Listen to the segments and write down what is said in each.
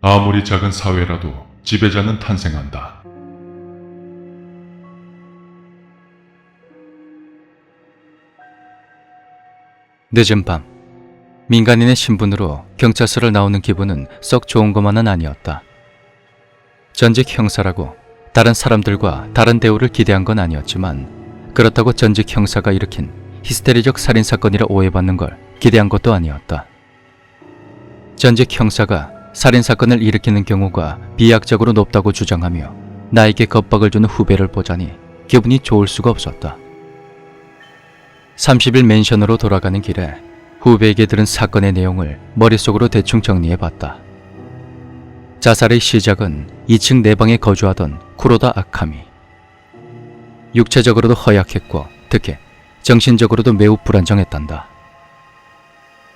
아무리 작은 사회라도 지배자는 탄생한다. 늦은 밤, 민간인의 신분으로 경찰서를 나오는 기분은 썩 좋은 것만은 아니었다. 전직 형사라고 다른 사람들과 다른 대우를 기대한 건 아니었지만 그렇다고 전직 형사가 일으킨 히스테리적 살인사건이라 오해받는 걸 기대한 것도 아니었다. 전직 형사가 살인사건을 일으키는 경우가 비약적으로 높다고 주장하며 나에게 겁박을 주는 후배를 보자니 기분이 좋을 수가 없었다. 30일 맨션으로 돌아가는 길에 후배에게 들은 사건의 내용을 머릿속으로 대충 정리해봤다. 자살의 시작은 2층 내방에 거주하던 쿠로다 아카미. 육체적으로도 허약했고 특히 정신적으로도 매우 불안정했단다.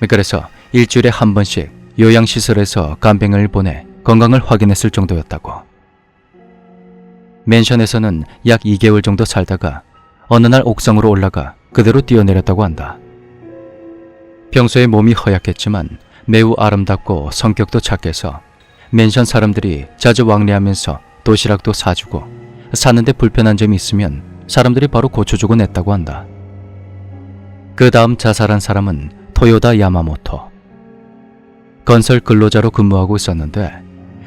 그래서 일주일에 한 번씩 요양시설에서 간병을 보내 건강을 확인했을 정도였다고. 맨션에서는 약 2개월 정도 살다가 어느 날 옥상으로 올라가 그대로 뛰어내렸다고 한다. 평소에 몸이 허약했지만 매우 아름답고 성격도 착해서 맨션 사람들이 자주 왕래하면서 도시락도 사주고 사는데 불편한 점이 있으면 사람들이 바로 고쳐주곤 했다고 한다. 그 다음 자살한 사람은 토요다 야마모토. 건설 근로자로 근무하고 있었는데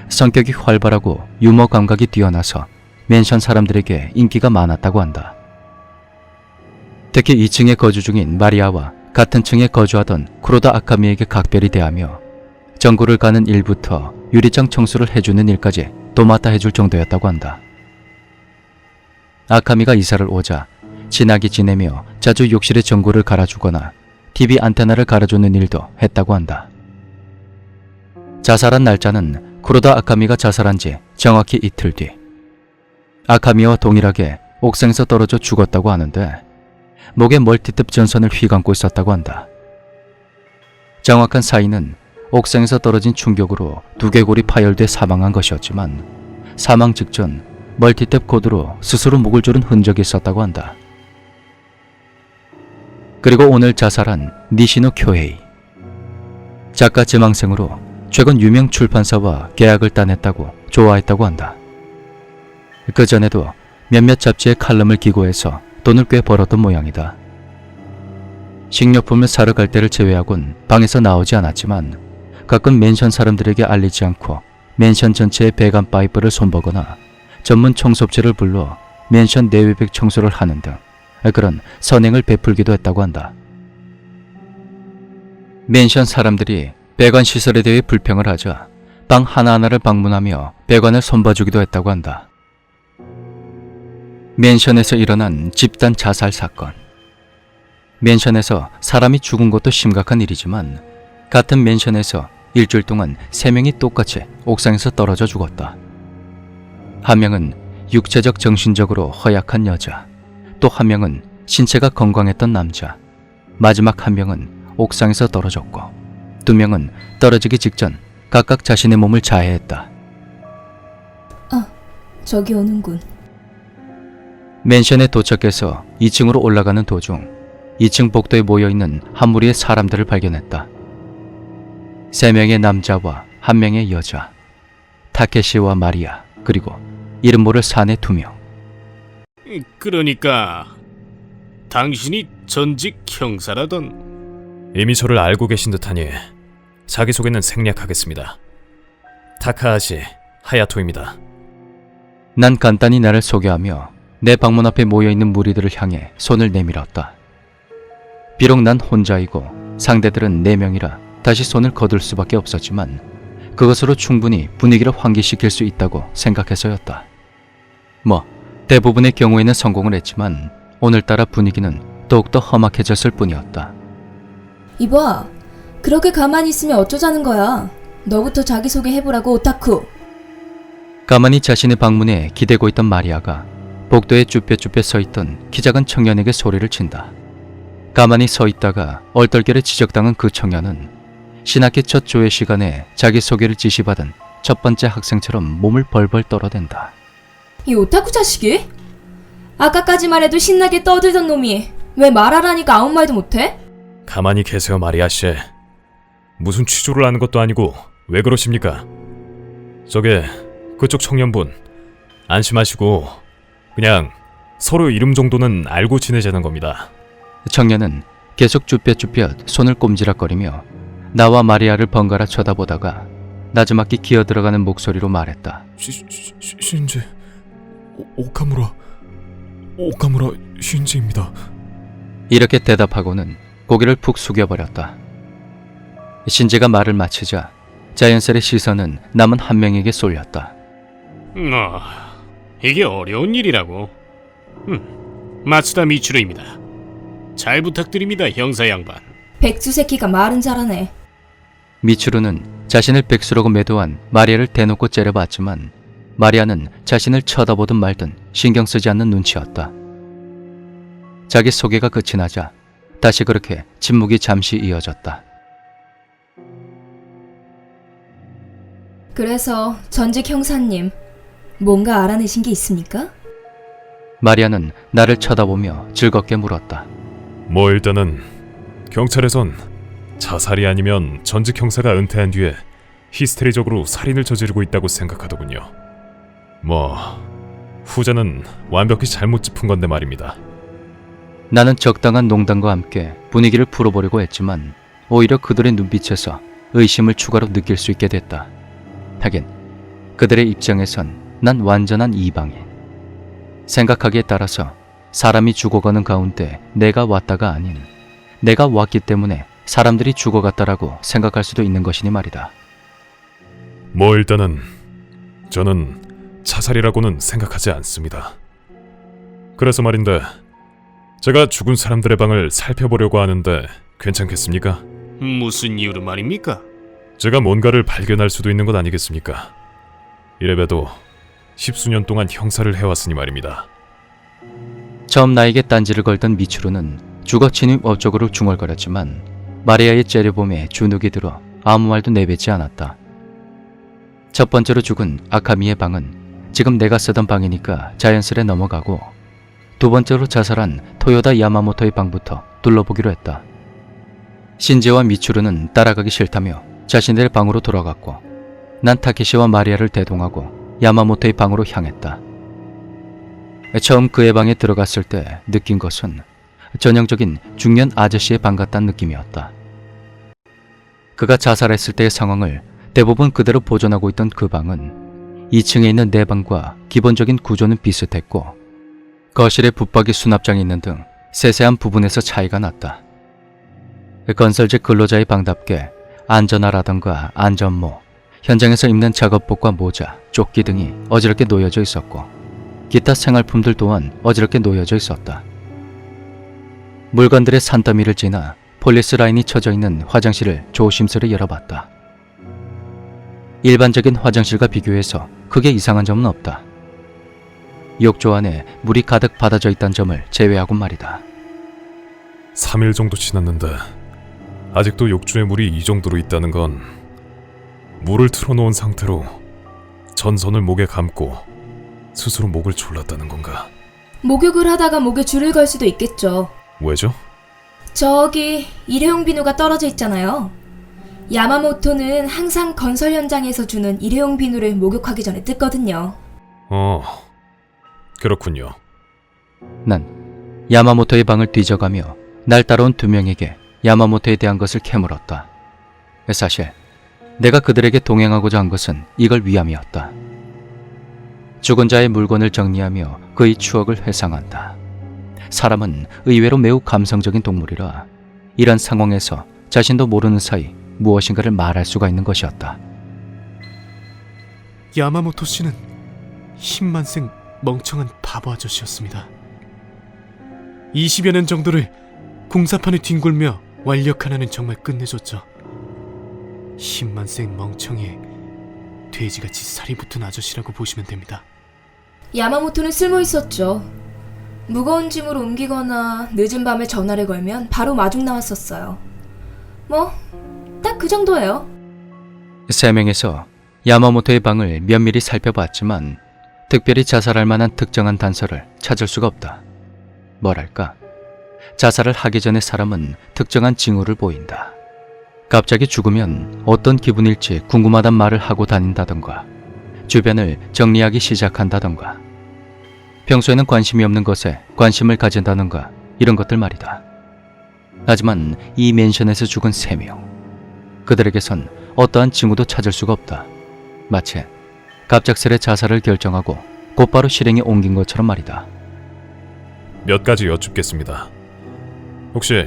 성격이 활발하고 유머 감각이 뛰어나서 맨션 사람들에게 인기가 많았다고 한다. 특히 2층에 거주 중인 마리아와 같은 층에 거주하던 쿠로다 아카미에게 각별히 대하며 전구를 가는 일부터 유리창 청소를 해주는 일까지 도맡아 해줄 정도였다고 한다. 아카미가 이사를 오자 친하게 지내며 자주 욕실에 전구를 갈아주거나 TV 안테나를 갈아주는 일도 했다고 한다. 자살한 날짜는 쿠로다 아카미가 자살한 지 정확히 이틀 뒤. 아카미와 동일하게 옥상에서 떨어져 죽었다고 하는데 목에 멀티탭 전선을 휘감고 있었다고 한다. 정확한 사인은 옥상에서 떨어진 충격으로 두개골이 파열돼 사망한 것이었지만 사망 직전 멀티탭 코드로 스스로 목을 조른 흔적이 있었다고 한다. 그리고 오늘 자살한 니시노 쿄헤이. 작가 지망생으로 최근 유명 출판사와 계약을 따냈다고 좋아했다고 한다. 그 전에도 몇몇 잡지에 칼럼을 기고해서 돈을 꽤 벌었던 모양이다. 식료품을 사러 갈 때를 제외하곤 방에서 나오지 않았지만 가끔 맨션 사람들에게 알리지 않고 맨션 전체의 배관 파이프를 손보거나 전문 청소업체를 불러 맨션 내외벽 청소를 하는 등 그런 선행을 베풀기도 했다고 한다. 맨션 사람들이 배관 시설에 대해 불평을 하자 방 하나하나를 방문하며 배관을 손봐주기도 했다고 한다. 맨션에서 일어난 집단 자살 사건. 맨션에서 사람이 죽은 것도 심각한 일이지만 같은 맨션에서 일주일 동안 3명이 똑같이 옥상에서 떨어져 죽었다. 한 명은 육체적 정신적으로 허약한 여자, 또 한 명은 신체가 건강했던 남자, 마지막 한 명은 옥상에서 떨어졌고 2명은 떨어지기 직전 각각 자신의 몸을 자해했다. 저기 오는군. 맨션에 도착해서 2층으로 올라가는 도중 2층 복도에 모여있는 한 무리의 사람들을 발견했다. 3명의 남자와 1명의 여자, 타케시와 마리아, 그리고 이름 모를 사내 2명. 그러니까 당신이 전직 형사라던. 이미 저를 알고 계신 듯하니 자기소개는 생략하겠습니다. 타카하시 하야토입니다. 난 간단히 나를 소개하며 내 방문 앞에 모여있는 무리들을 향해 손을 내밀었다. 비록 난 혼자이고 상대들은 4명이라 다시 손을 거둘 수밖에 없었지만 그것으로 충분히 분위기를 환기시킬 수 있다고 생각해서였다. 대부분의 경우에는 성공을 했지만 오늘따라 분위기는 더욱더 험악해졌을 뿐이었다. 이봐, 그렇게 가만히 있으면 어쩌자는 거야. 너부터 자기소개 해보라고, 오타쿠. 가만히 자신의 방문에 기대고 있던 마리아가 복도에 쭈뼛쭈뼛 서있던 키 작은 청년에게 소리를 친다. 가만히 서있다가 얼떨결에 지적당한 그 청년은 신학기 첫 조회 시간에 자기소개를 지시받은 첫 번째 학생처럼 몸을 벌벌 떨어댄다. 이 오타쿠 자식이? 아까까지만 해도 신나게 떠들던 놈이 왜 말하라니까 아무 말도 못해? 가만히 계세요, 마리아씨. 무슨 취조를 하는 것도 아니고 왜 그러십니까? 저게 그쪽 청년분 안심하시고 그냥 서로 이름 정도는 알고 지내자는 겁니다. 청년은 계속 쭈뼛쭈뼛 손을 꼼지락거리며 나와 마리아를 번갈아 쳐다보다가 나지막히 기어들어가는 목소리로 말했다. 신지 오카무라 신지입니다. 이렇게 대답하고는 고개를 푹 숙여버렸다. 신지가 말을 마치자 자연스레 시선은 남은 한 명에게 쏠렸다. 이게 어려운 일이라고. 마츠다 미츠루입니다. 잘 부탁드립니다, 형사 양반. 백수 새끼가 말은 잘하네. 미츠루는 자신을 백수라고 매도한 마리아를 대놓고 째려봤지만 마리아는 자신을 쳐다보든 말든 신경 쓰지 않는 눈치였다. 자기 소개가 끝이 나자 다시 그렇게 침묵이 잠시 이어졌다. 그래서 전직 형사님, 뭔가 알아내신 게 있습니까? 마리아는 나를 쳐다보며 즐겁게 물었다. 뭐 일단은 경찰에선 자살이 아니면 전직 형사가 은퇴한 뒤에 히스테리적으로 살인을 저지르고 있다고 생각하더군요. 뭐 후자는 완벽히 잘못 짚은 건데 말입니다. 나는 적당한 농담과 함께 분위기를 풀어보려고 했지만 오히려 그들의 눈빛에서 의심을 추가로 느낄 수 있게 됐다. 하긴 그들의 입장에선 난 완전한 이방인. 생각하기에 따라서 사람이 죽어가는 가운데 내가 왔다가 아닌 내가 왔기 때문에 사람들이 죽어갔다라고 생각할 수도 있는 것이니 말이다. 뭐 일단은 저는 자살이라고는 생각하지 않습니다. 그래서 말인데 제가 죽은 사람들의 방을 살펴보려고 하는데 괜찮겠습니까? 무슨 이유로 말입니까? 제가 뭔가를 발견할 수도 있는 것 아니겠습니까? 이래봬도 10수년 동안 형사를 해왔으니 말입니다. 처음 나에게 딴지를 걸던 미츠루는 주거 침입 업적으로 중얼거렸지만 마리아의 째려봄에 주눅이 들어 아무 말도 내뱉지 않았다. 첫 번째로 죽은 아카미의 방은 지금 내가 쓰던 방이니까 자연스레 넘어가고 두 번째로 자살한 토요다 야마모토의 방부터 둘러보기로 했다. 신지와 미츠루는 따라가기 싫다며 자신들의 방으로 돌아갔고 난 타케시와 마리아를 대동하고 야마모토의 방으로 향했다. 처음 그의 방에 들어갔을 때 느낀 것은 전형적인 중년 아저씨의 방 같다는 느낌이었다. 그가 자살했을 때의 상황을 대부분 그대로 보존하고 있던 그 방은 2층에 있는 내 방과 기본적인 구조는 비슷했고 거실에 붙박이 수납장이 있는 등 세세한 부분에서 차이가 났다. 건설직 근로자의 방답게 안전화라던가 안전모, 현장에서 입는 작업복과 모자, 조끼 등이 어지럽게 놓여져 있었고 기타 생활품들 또한 어지럽게 놓여져 있었다. 물건들의 산더미를 지나 폴리스 라인이 쳐져 있는 화장실을 조심스레 열어봤다. 일반적인 화장실과 비교해서 크게 이상한 점은 없다. 욕조 안에 물이 가득 받아져 있다는 점을 제외하고 말이다. 3일 정도 지났는데 아직도 욕조에 물이 이 정도로 있다는 건 물을 틀어놓은 상태로 전선을 목에 감고 스스로 목을 졸랐다는 건가? 목욕을 하다가 목에 줄을 걸 수도 있겠죠. 왜죠? 저기 일회용 비누가 떨어져 있잖아요. 야마모토는 항상 건설 현장에서 주는 일회용 비누를 목욕하기 전에 뜯거든요. 그렇군요. 난 야마모토의 방을 뒤져가며 날 따라온 두 명에게 야마모토에 대한 것을 캐물었다. 사실 내가 그들에게 동행하고자 한 것은 이걸 위함이었다. 죽은 자의 물건을 정리하며 그의 추억을 회상한다. 사람은 의외로 매우 감성적인 동물이라 이런 상황에서 자신도 모르는 사이 무엇인가를 말할 수가 있는 것이었다. 야마모토 씨는 힘만생 멍청한 바보 아저씨였습니다. 20여 년 정도를 공사판을 뒹굴며 완력 하나는 정말 끝내줬죠. 힘만생 멍청해 돼지같이 살이 붙은 아저씨라고 보시면 됩니다. 야마모토는 쓸모 있었죠. 무거운 짐을 옮기거나 늦은 밤에 전화를 걸면 바로 마중 나왔었어요. 뭐, 딱 그 정도예요. 세 명에서 야마모토의 방을 면밀히 살펴봤지만 특별히 자살할 만한 특정한 단서를 찾을 수가 없다. 뭐랄까, 자살을 하기 전에 사람은 특정한 징후를 보인다. 갑자기 죽으면 어떤 기분일지 궁금하단 말을 하고 다닌다던가 주변을 정리하기 시작한다던가, 평소에는 관심이 없는 것에 관심을 가진다던가 이런 것들 말이다. 하지만 이 맨션에서 죽은 3명, 그들에게선 어떠한 징후도 찾을 수가 없다. 마치 갑작스레 자살을 결정하고 곧바로 실행에 옮긴 것처럼 말이다. 몇 가지 여쭙겠습니다. 혹시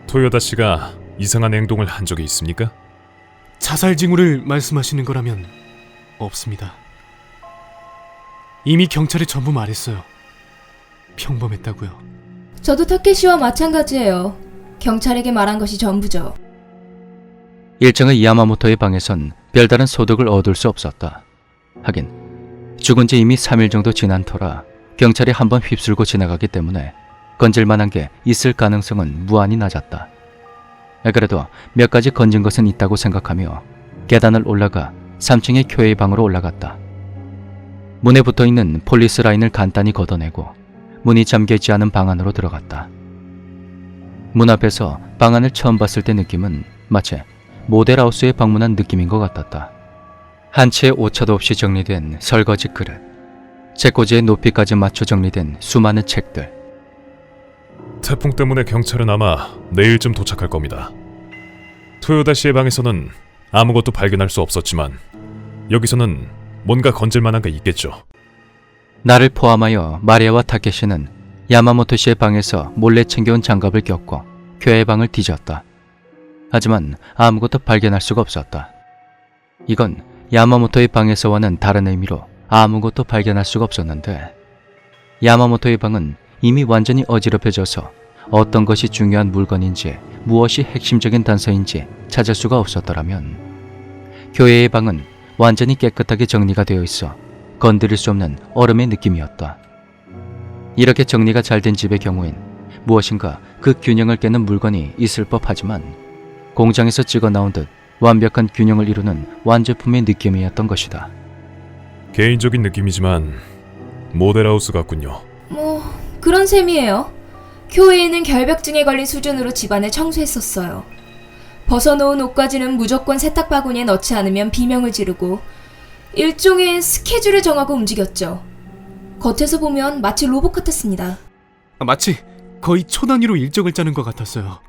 토요다 씨가 이상한 행동을 한 적이 있습니까? 자살 징후를 말씀하시는 거라면 없습니다. 이미 경찰에 전부 말했어요. 평범했다고요. 저도 타케시와 마찬가지예요. 경찰에게 말한 것이 전부죠. 일정의 야마모토의 방에선 별다른 소득을 얻을 수 없었다. 하긴 죽은 지 이미 3일 정도 지난 터라 경찰이 한번 휩쓸고 지나가기 때문에 건질만한 게 있을 가능성은 무한히 낮았다. 그래도 몇 가지 건진 것은 있다고 생각하며 계단을 올라가 3층의 교회의 방으로 올라갔다. 문에 붙어있는 폴리스 라인을 간단히 걷어내고 문이 잠겨있지 않은 방 안으로 들어갔다. 문 앞에서 방 안을 처음 봤을 때 느낌은 마치 모델하우스에 방문한 느낌인 것 같았다. 한 채의 오차도 없이 정리된 설거지 그릇, 책꽂이의 높이까지 맞춰 정리된 수많은 책들. 태풍 때문에 경찰은 아마 내일쯤 도착할 겁니다. 토요다 씨의 방에서는 아무것도 발견할 수 없었지만 여기서는 뭔가 건질 만한 게 있겠죠. 나를 포함하여 마리아와 타케시는 야마모토 씨의 방에서 몰래 챙겨온 장갑을 꼈고 교회 방을 뒤졌다. 하지만 아무것도 발견할 수가 없었다. 이건 야마모토의 방에서와는 다른 의미로 아무것도 발견할 수가 없었는데, 야마모토의 방은 이미 완전히 어지럽혀져서 어떤 것이 중요한 물건인지 무엇이 핵심적인 단서인지 찾을 수가 없었더라면, 교회의 방은 완전히 깨끗하게 정리가 되어 있어 건드릴 수 없는 얼음의 느낌이었다. 이렇게 정리가 잘 된 집의 경우엔 무엇인가 그 균형을 깨는 물건이 있을 법하지만 공장에서 찍어 나온 듯 완벽한 균형을 이루는 완제품의 느낌이었던 것이다. 개인적인 느낌이지만 모델하우스 같군요. 그런 셈이에요. 교회에는 결벽증에 걸린 수준으로 집안을 청소했었어요. 벗어놓은 옷가지는 무조건 세탁 바구니에 넣지 않으면 비명을 지르고 일종의 스케줄을 정하고 움직였죠. 겉에서 보면 마치 로봇 같았습니다. 마치 거의 초 단위로 일정을 짜는 것 같았어요.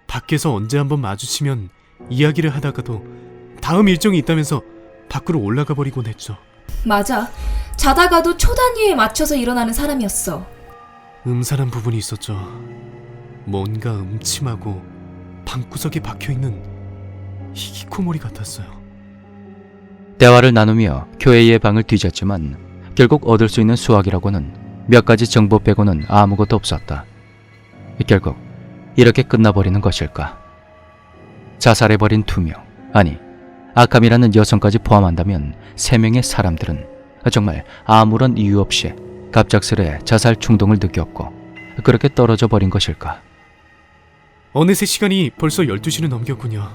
밖에서 언제 한번 마주치면 이야기를 하다가도 다음 일정이 있다면서 밖으로 올라가 버리곤 했죠. 맞아. 자다가도 초 단위에 맞춰서 일어나는 사람이었어. 음산한 부분이 있었죠. 뭔가 음침하고 방구석에 박혀있는 히키코모리 같았어요. 대화를 나누며 교회의 방을 뒤졌지만 결국 얻을 수 있는 수확이라고는 몇 가지 정보 빼고는 아무것도 없었다. 결국 이렇게 끝나버리는 것일까? 자살해버린 2명, 아니 아캄이라는 여성까지 포함한다면 3명의 사람들은 정말 아무런 이유 없이 갑작스레 자살 충동을 느꼈고 그렇게 떨어져 버린 것일까? 어느새 시간이 벌써 12시를 넘겼군요.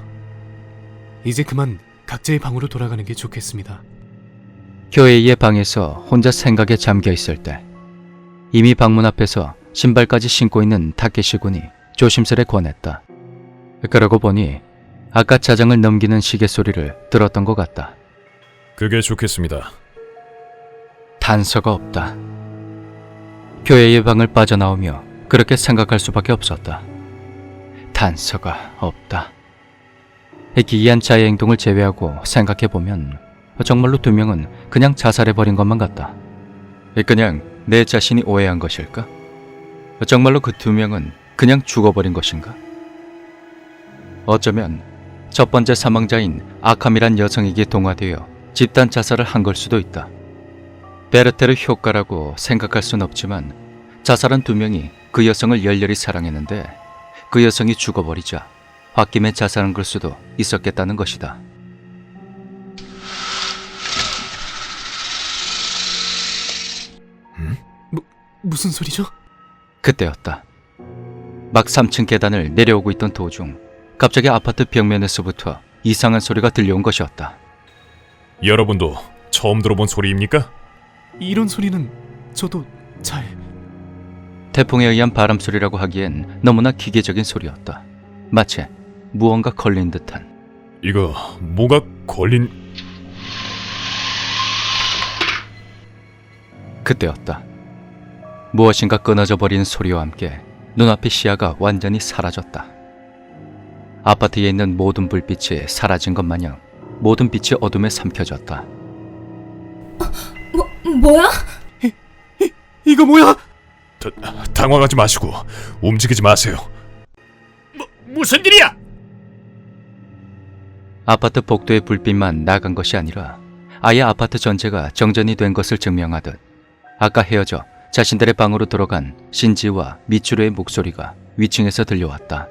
이제 그만 각자의 방으로 돌아가는 게 좋겠습니다. 교회의 방에서 혼자 생각에 잠겨 있을 때 이미 방문 앞에서 신발까지 신고 있는 타케시 군이 조심스레 권했다. 그러고 보니 아까 자장을 넘기는 시계 소리를 들었던 것 같다. 그게 좋겠습니다. 단서가 없다. 교회의 방을 빠져나오며 그렇게 생각할 수밖에 없었다. 단서가 없다. 기이한 자의 행동을 제외하고 생각해보면 정말로 2명은 그냥 자살해버린 것만 같다. 그냥 내 자신이 오해한 것일까? 정말로 그 2명은 그냥 죽어버린 것인가? 어쩌면 첫 번째 사망자인 아캄이란 여성에게 동화되어 집단 자살을 한 걸 수도 있다. 베르테르 효과라고 생각할 순 없지만 자살한 2명이 그 여성을 열렬히 사랑했는데 그 여성이 죽어버리자 홧김에 자살한 걸 수도 있었겠다는 것이다. 무슨 소리죠? 그때였다. 막 3층 계단을 내려오고 있던 도중 갑자기 아파트 벽면에서부터 이상한 소리가 들려온 것이었다. 여러분도 처음 들어본 소리입니까? 이런 소리는 저도 잘... 태풍에 의한 바람 소리라고 하기엔 너무나 기계적인 소리였다. 마치 무언가 걸린 듯한. 이거 뭐가 걸린... 그때였다. 무엇인가 끊어져 버리는 소리와 함께 눈앞의 시야가 완전히 사라졌다. 아파트에 있는 모든 불빛이 사라진 것 마냥 모든 빛이 어둠에 삼켜졌다. 뭐야? 이거 뭐야? 당황하지 마시고 움직이지 마세요. 무슨 일이야? 아파트 복도의 불빛만 나간 것이 아니라 아예 아파트 전체가 정전이 된 것을 증명하듯 아까 헤어져 자신들의 방으로 들어간 신지와 미추루의 목소리가 위층에서 들려왔다.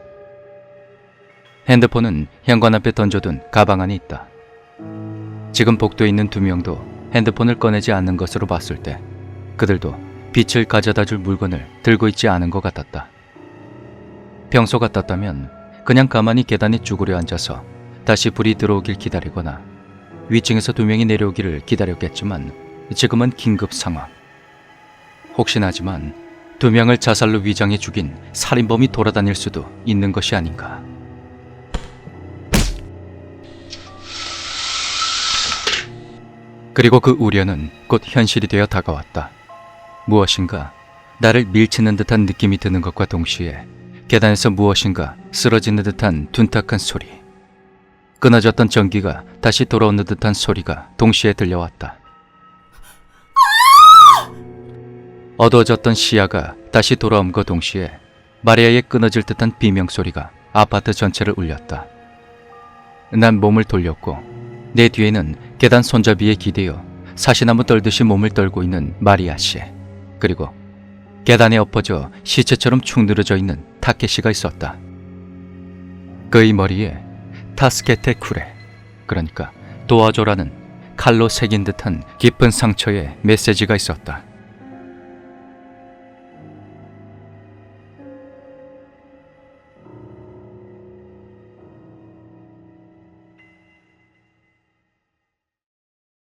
핸드폰은 현관 앞에 던져둔 가방 안에 있다. 지금 복도에 있는 두 명도 핸드폰을 꺼내지 않는 것으로 봤을 때 그들도 빛을 가져다 줄 물건을 들고 있지 않은 것 같았다. 평소 같았다면 그냥 가만히 계단에 쭈그려 앉아서 다시 불이 들어오길 기다리거나 위층에서 두 명이 내려오기를 기다렸겠지만 지금은 긴급 상황. 혹시나 하지만 두 명을 자살로 위장해 죽인 살인범이 돌아다닐 수도 있는 것이 아닌가. 그리고 그 우려는 곧 현실이 되어 다가왔다. 무엇인가 나를 밀치는 듯한 느낌이 드는 것과 동시에 계단에서 무엇인가 쓰러지는 듯한 둔탁한 소리, 끊어졌던 전기가 다시 돌아오는 듯한 소리가 동시에 들려왔다. 어두워졌던 시야가 다시 돌아옴과 동시에 마리아의 끊어질 듯한 비명소리가 아파트 전체를 울렸다. 난 몸을 돌렸고 내 뒤에는 계단 손잡이에 기대어 사시나무 떨듯이 몸을 떨고 있는 마리아 씨, 그리고 계단에 엎어져 시체처럼 축 늘어져 있는 타케시가 있었다. 그의 머리에 타스케테 쿠레, 그러니까 도와줘라는 칼로 새긴 듯한 깊은 상처의 메시지가 있었다.